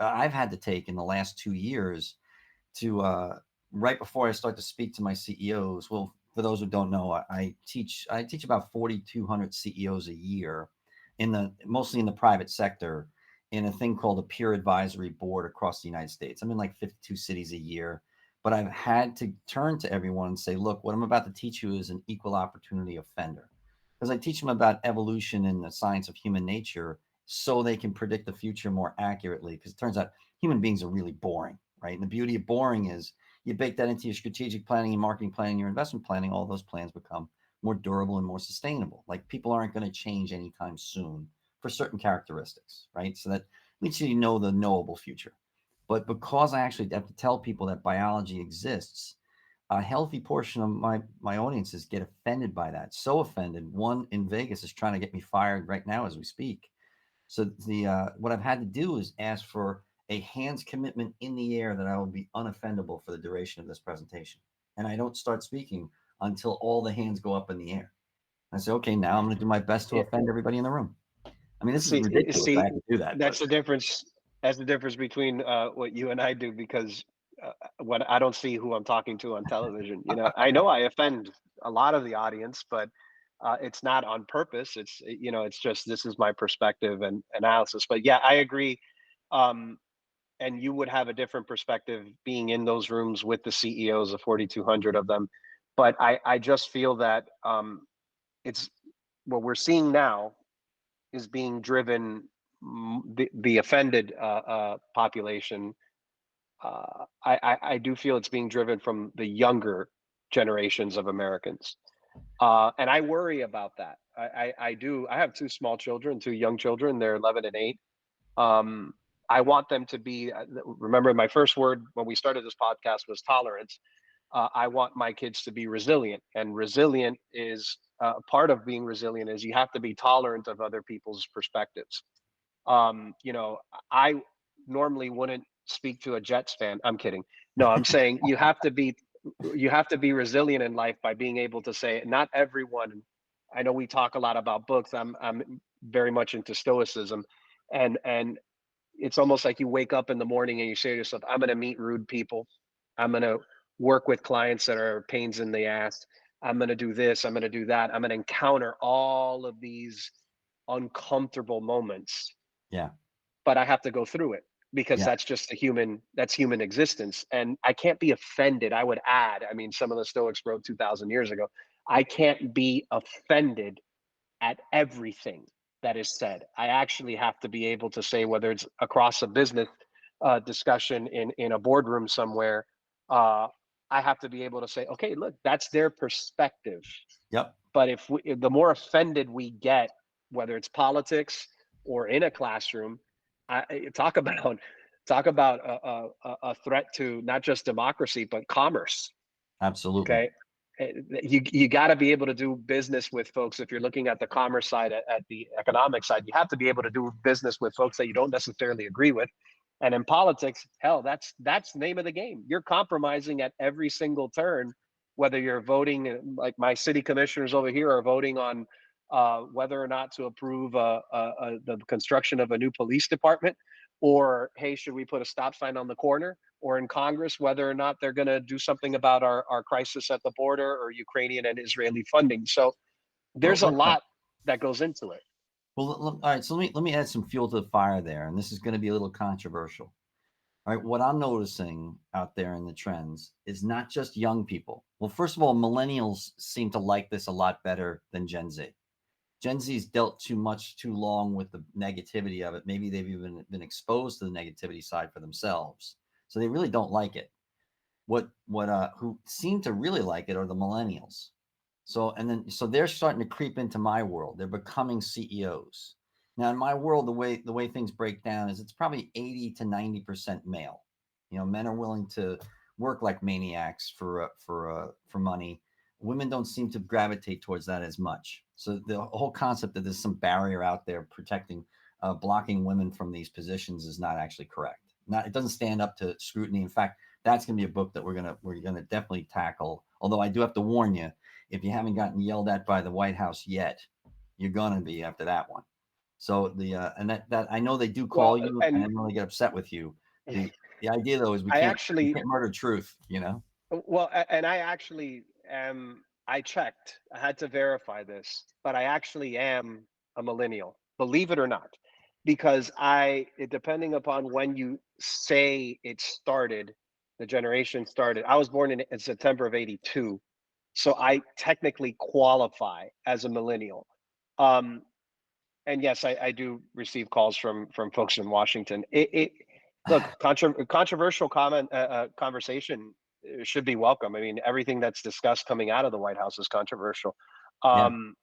I've had to take in the last 2 years to right before I start to speak to my CEOs. Well, for those who don't know, I teach about 4,200 CEOs a year mostly in the private sector in a thing called a peer advisory board across the United States. I'm in like 52 cities a year, but I've had to turn to everyone and say, look, what I'm about to teach you is an equal opportunity offender. Because I teach them about evolution and the science of human nature so they can predict the future more accurately. Because it turns out human beings are really boring, right? And the beauty of boring is you bake that into your strategic planning, your marketing planning, your investment planning, all those plans become more durable and more sustainable. Like people aren't going to change anytime soon for certain characteristics, right? So that leads you to know the knowable future. But because I actually have to tell people that biology exists, a healthy portion of my audiences get offended by that. So offended, one in Vegas is trying to get me fired right now as we speak. So what I've had to do is ask for a hands commitment in the air that I will be unoffendable for the duration of this presentation, and I don't start speaking until all the hands go up in the air. I say, okay, now I'm going to do my best to Yeah. offend everybody in the room. I mean, this is See, ridiculous. I see, have to do that, that's but the difference. That's the difference between what you and I do, because when I don't see who I'm talking to on television, I know I offend a lot of the audience, but it's not on purpose. It's just, this is my perspective and analysis. But yeah, I agree. Um, and you would have a different perspective being in those rooms with the CEOs, of 4,200 of them. But I just feel that it's what we're seeing now is being driven, the offended population. I do feel it's being driven from the younger generations of Americans, and I worry about that. I do. I have two small children, two young children. They're 11 and 8. I want them to be. Remember, my first word when we started this podcast was tolerance. I want my kids to be resilient, and resilient is part of being resilient is you have to be tolerant of other people's perspectives. You know, I normally wouldn't speak to a Jets fan. I'm kidding. No, I'm saying you have to be resilient in life by being able to say not everyone. I know we talk a lot about books. I'm very much into stoicism, and it's almost like you wake up in the morning and you say to yourself, I'm going to meet rude people. I'm going to work with clients that are pains in the ass. I'm going to do this. I'm going to do that. I'm going to encounter all of these uncomfortable moments, yeah, but I have to go through it because yeah, that's human existence. And I can't be offended. I would add, I mean, some of the Stoics wrote 2,000 years ago. I can't be offended at everything that is said. I actually have to be able to say, whether it's across a business discussion in a boardroom somewhere, I have to be able to say, okay, look, that's their perspective. yep, But if the more offended we get, whether it's politics or in a classroom, talk about a threat to not just democracy but commerce. absolutely. Okay, you got to be able to do business with folks. If you're looking at the commerce side, at the economic side, you have to be able to do business with folks that you don't necessarily agree with. And in politics, hell, that's the name of the game. You're compromising at every single turn, whether you're voting, like my city commissioners over here are voting on whether or not to approve the construction of a new police department, or hey, should we put a stop sign on the corner? Or in Congress, whether or not they're going to do something about our crisis at the border or Ukrainian and Israeli funding. So Well, there's a lot that goes into it. all right. So let me add some fuel to the fire there, and this is going to be a little controversial. All right, what I'm noticing out there in the trends is not just young people. Well, first of all, millennials seem to like this a lot better than Gen Z. Gen Z's dealt too long with the negativity of it. Maybe they've even been exposed to the negativity side for themselves, so they really don't like it. Who seem to really like it are the millennials. So they're starting to creep into my world. They're becoming CEOs. Now in my world, the way things break down is it's probably 80 to 90% male. Men are willing to work like maniacs for money. Women don't seem to gravitate towards that as much. So the whole concept that there's some barrier out there protecting, blocking women from these positions is not actually correct. It doesn't stand up to scrutiny. In fact, that's going to be a book that we're gonna definitely tackle. Although I do have to warn you, if you haven't gotten yelled at by the White House yet, you're gonna be after that one. So and that I know they do call Well, you, and I and know they get upset with you. The idea though is I we actually, can't murder truth, you know? well, and I actually am. I checked. I had to verify this, but I actually am a millennial. Believe it or not, because depending upon when you say it started, the generation started. I was born in September of '82, so I technically qualify as a millennial. Um, and yes, I do receive calls from folks in Washington. Look, controversial conversation should be welcome. I mean, everything that's discussed coming out of the White House is controversial. Yeah. Um,